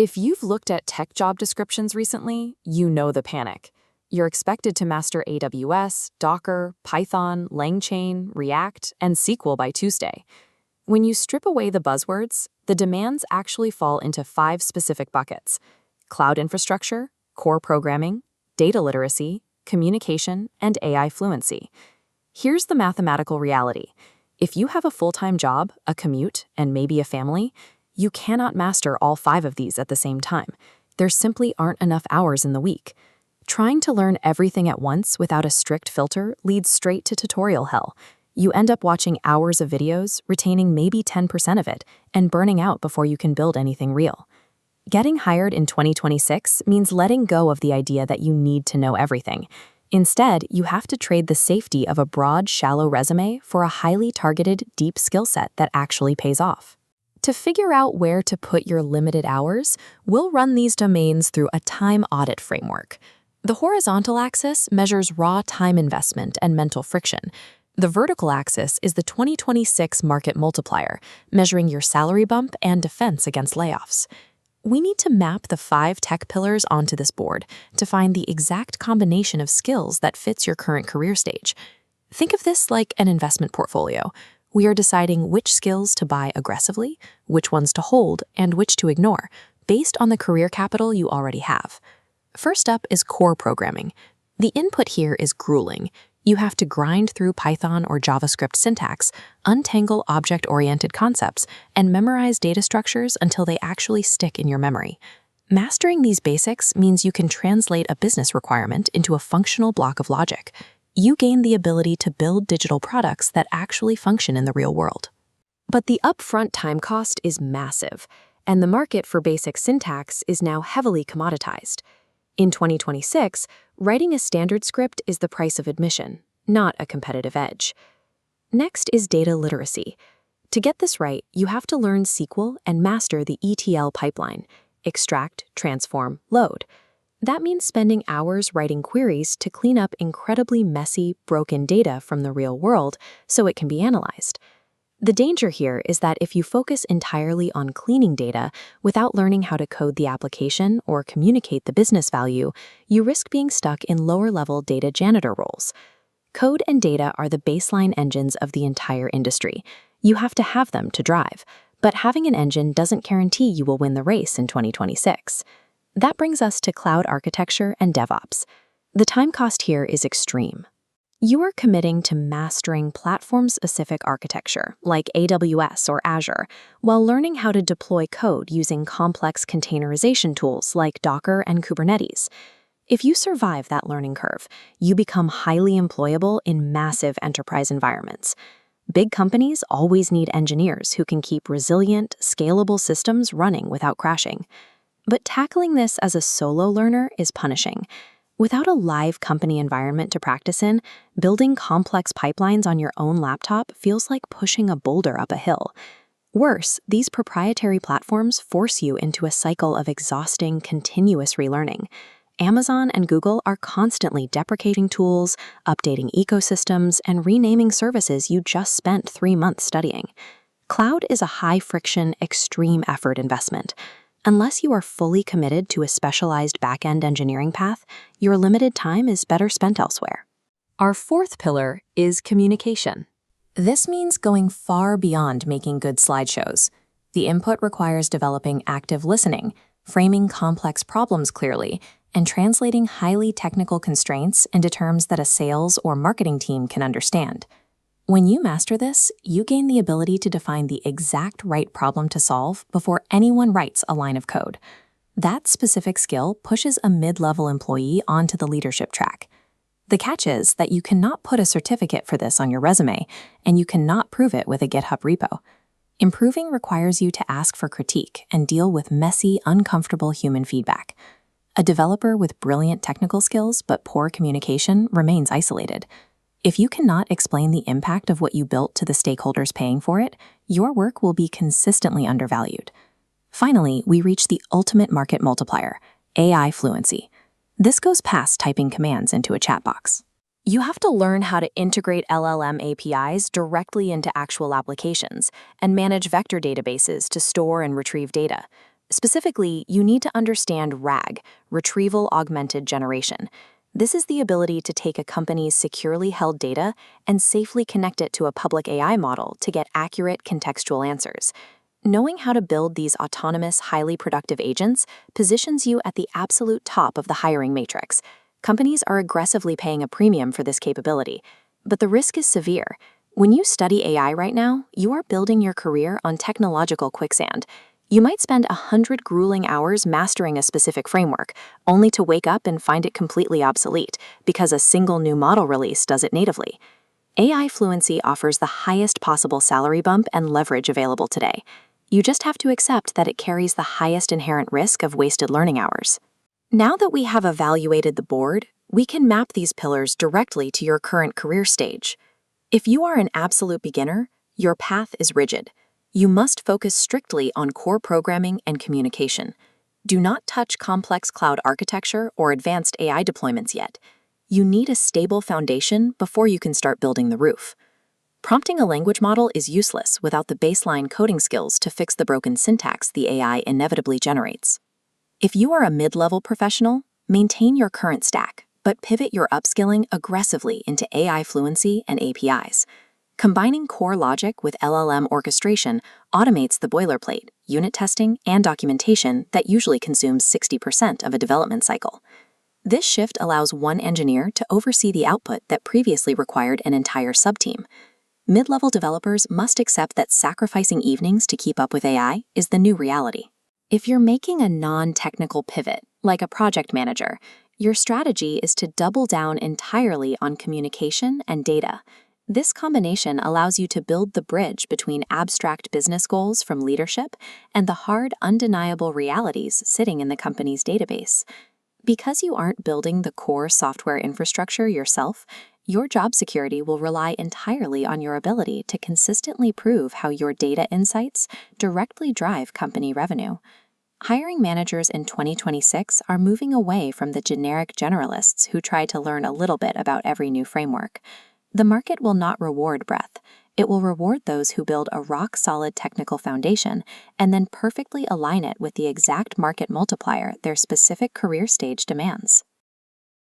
If you've looked at tech job descriptions recently, you know the panic. You're expected to master AWS, Docker, Python, LangChain, React, and SQL by Tuesday. When you strip away the buzzwords, the demands actually fall into 5 specific buckets: cloud infrastructure, core programming, data literacy, communication, and AI fluency. Here's the mathematical reality. If you have a full-time job, a commute, and maybe a family, you cannot master all 5 of these at the same time. There simply aren't enough hours in the week. Trying to learn everything at once without a strict filter leads straight to tutorial hell. You end up watching hours of videos, retaining maybe 10% of it, and burning out before you can build anything real. Getting hired in 2026 means letting go of the idea that you need to know everything. Instead, you have to trade the safety of a broad, shallow resume for a highly targeted, deep skill set that actually pays off. To figure out where to put your limited hours, we'll run these domains through a time audit framework. The horizontal axis measures raw time investment and mental friction. The vertical axis is the 2026 market multiplier, measuring your salary bump and defense against layoffs. We need to map the 5 tech pillars onto this board to find the exact combination of skills that fits your current career stage. Think of this like an investment portfolio. We are deciding which skills to buy aggressively, which ones to hold, and which to ignore, based on the career capital you already have. First up is core programming. The input here is grueling. You have to grind through Python or JavaScript syntax, untangle object-oriented concepts, and memorize data structures until they actually stick in your memory. Mastering these basics means you can translate a business requirement into a functional block of logic. You gain the ability to build digital products that actually function in the real world. But the upfront time cost is massive, and the market for basic syntax is now heavily commoditized. In 2026, writing a standard script is the price of admission, not a competitive edge. Next is data literacy. To get this right, you have to learn SQL and master the ETL pipeline: extract, transform, load. That means spending hours writing queries to clean up incredibly messy, broken data from the real world so it can be analyzed. The danger here is that if you focus entirely on cleaning data without learning how to code the application or communicate the business value, you risk being stuck in lower-level data janitor roles. Code and data are the baseline engines of the entire industry. You have to have them to drive, but having an engine doesn't guarantee you will win the race in 2026. That brings us to cloud architecture and DevOps. The time cost here is extreme. You are committing to mastering platform-specific architecture, like AWS or Azure, while learning how to deploy code using complex containerization tools like Docker and Kubernetes. If you survive that learning curve, you become highly employable in massive enterprise environments. Big companies always need engineers who can keep resilient, scalable systems running without crashing. But tackling this as a solo learner is punishing. Without a live company environment to practice in, building complex pipelines on your own laptop feels like pushing a boulder up a hill. Worse, these proprietary platforms force you into a cycle of exhausting, continuous relearning. Amazon and Google are constantly deprecating tools, updating ecosystems, and renaming services you just spent 3 months studying. Cloud is a high-friction, extreme-effort investment. Unless you are fully committed to a specialized back-end engineering path, your limited time is better spent elsewhere. Our 4th pillar is communication. This means going far beyond making good slideshows. The input requires developing active listening, framing complex problems clearly, and translating highly technical constraints into terms that a sales or marketing team can understand. When you master this, you gain the ability to define the exact right problem to solve before anyone writes a line of code. That specific skill pushes a mid-level employee onto the leadership track. The catch is that you cannot put a certificate for this on your resume, and you cannot prove it with a GitHub repo. Improving requires you to ask for critique and deal with messy, uncomfortable human feedback. A developer with brilliant technical skills but poor communication remains isolated. If you cannot explain the impact of what you built to the stakeholders paying for it, your work will be consistently undervalued. Finally, we reach the ultimate market multiplier, AI fluency. This goes past typing commands into a chat box. You have to learn how to integrate LLM APIs directly into actual applications and manage vector databases to store and retrieve data. Specifically, you need to understand RAG, Retrieval Augmented Generation. This is the ability to take a company's securely held data and safely connect it to a public AI model to get accurate contextual answers. Knowing how to build these autonomous, highly productive agents positions you at the absolute top of the hiring matrix. Companies are aggressively paying a premium for this capability, but the risk is severe. When you study AI right now, you are building your career on technological quicksand. You might spend 100 grueling hours mastering a specific framework, only to wake up and find it completely obsolete because a single new model release does it natively. AI fluency offers the highest possible salary bump and leverage available today. You just have to accept that it carries the highest inherent risk of wasted learning hours. Now that we have evaluated the board, we can map these pillars directly to your current career stage. If you are an absolute beginner, your path is rigid. You must focus strictly on core programming and communication. Do not touch complex cloud architecture or advanced AI deployments yet. You need a stable foundation before you can start building the roof. Prompting a language model is useless without the baseline coding skills to fix the broken syntax the AI inevitably generates. If you are a mid-level professional, maintain your current stack, but pivot your upskilling aggressively into AI fluency and APIs. Combining core logic with LLM orchestration automates the boilerplate, unit testing, and documentation that usually consumes 60% of a development cycle. This shift allows one engineer to oversee the output that previously required an entire subteam. Mid-level developers must accept that sacrificing evenings to keep up with AI is the new reality. If you're making a non-technical pivot, like a project manager, your strategy is to double down entirely on communication and data. This combination allows you to build the bridge between abstract business goals from leadership and the hard, undeniable realities sitting in the company's database. Because you aren't building the core software infrastructure yourself, your job security will rely entirely on your ability to consistently prove how your data insights directly drive company revenue. Hiring managers in 2026 are moving away from the generic generalists who try to learn a little bit about every new framework. The market will not reward breadth. It will reward those who build a rock-solid technical foundation and then perfectly align it with the exact market multiplier their specific career stage demands.